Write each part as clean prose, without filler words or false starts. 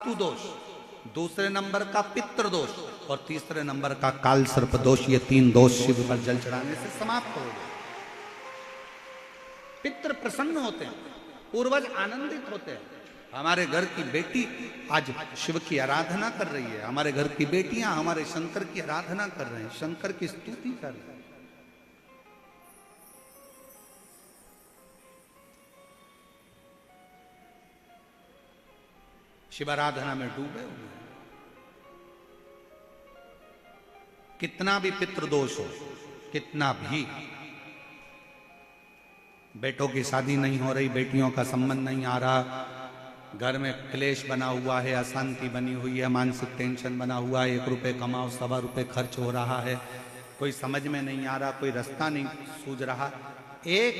वास्तु दोष, दूसरे नंबर का पितृ दोष और तीसरे नंबर का काल सर्प दोष। ये तीन दोष शिव पर जल चढ़ाने से समाप्त हो गए। पितृ प्रसन्न होते हैं, पूर्वज आनंदित होते हैं। हमारे घर की बेटी आज शिव की आराधना कर रही है, हमारे घर की बेटियां हमारे शंकर की आराधना कर रहे हैं, शंकर की स्तुति कर रहे हैं। शिवाराधना में डूबे हुए हैं। कितना भी पितृदोष हो, कितना भी, बेटों की शादी नहीं हो रही, बेटियों का संबंध नहीं आ रहा, घर में क्लेश बना हुआ है, अशांति बनी हुई है, मानसिक टेंशन बना हुआ है, 1 रुपए कमाओ 1.25 रुपए खर्च हो रहा है, कोई समझ में नहीं आ रहा, कोई रास्ता नहीं सूझ रहा, एक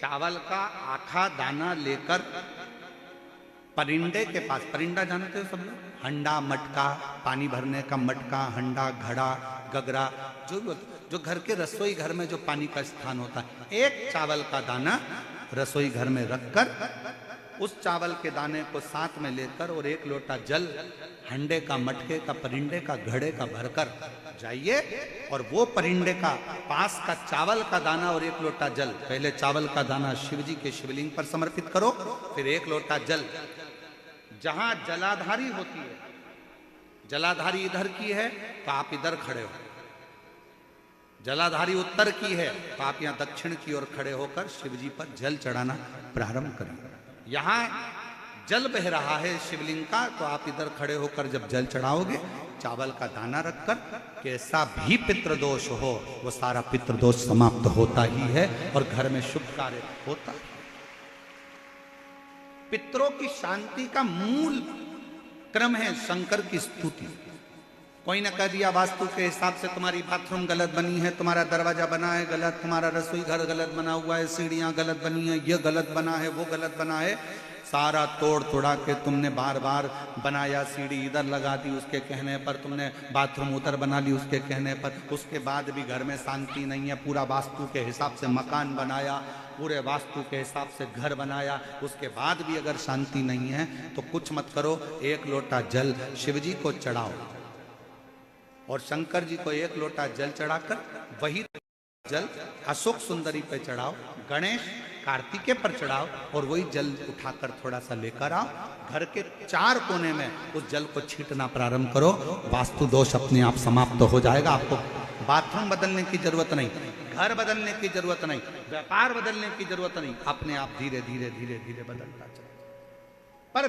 चावल का आखा दाना लेकर परिंदे के पास, परिंदा जानते हो सब लोग, हंडा मटका, पानी भरने का मटका, हंडा घड़ा गगरा, जो घर के रसोई घर में जो पानी का स्थान होता है, एक चावल का दाना रसोई घर में रखकर उस चावल के दाने को साथ में लेकर और 1 लोटा जल हंडे का, मटके का, परिंदे का, घड़े का भरकर जाइए और वो परिंदे का पास का चावल का दाना और 1 लोटा जल, पहले चावल का दाना शिव जी के शिवलिंग पर समर्पित करो, फिर 1 लोटा जल, जहां जलाधारी होती है, जलाधारी इधर की है तो आप इधर खड़े हो, जलाधारी उत्तर की है तो आप यहां दक्षिण की ओर खड़े होकर शिव जी पर जल चढ़ाना प्रारंभ करें। यहां जल बह रहा है शिवलिंग का तो आप इधर खड़े होकर जब जल चढ़ाओगे, चावल का दाना रखकर, कैसा भी पितृदोष हो वो सारा पितृदोष समाप्त होता ही है और घर में शुभ कार्य होता है। पितरों की शांति का मूल क्रम है शंकर की स्तुति। कोई न कह दिया वास्तु के हिसाब से तुम्हारी बाथरूम गलत बनी है, तुम्हारा दरवाजा बना है गलत, तुम्हारा रसोई घर गलत बना हुआ है, सीढ़ियां गलत बनी है, ये गलत बना है, वो गलत बना है, सारा तोड़ तोड़ा के तुमने बार बार बनाया, सीढ़ी इधर लगा दी उसके कहने पर, तुमने बाथरूम उधर बना ली उसके कहने पर, उसके बाद भी घर में शांति नहीं है, पूरा वास्तु के हिसाब से मकान बनाया, पूरे वास्तु के हिसाब से घर बनाया, उसके बाद भी अगर शांति नहीं है तो कुछ मत करो, 1 लोटा जल शिव जी को चढ़ाओ और शंकर जी को 1 लोटा जल चढ़ाकर वही जल अशोक सुंदरी पे चढ़ाओ, गणेश कार्तिकेय पर चढ़ाओ और वही जल उठाकर थोड़ा सा लेकर आओ, घर के 4 कोने में उस जल को छींटना प्रारंभ करो, वास्तु दोष अपने आप समाप्त हो जाएगा। आपको बाथरूम बदलने की जरूरत नहीं, घर बदलने की जरूरत नहीं, व्यापार बदलने की जरूरत नहीं, अपने आप धीरे धीरे धीरे धीरे बदलता चले। पर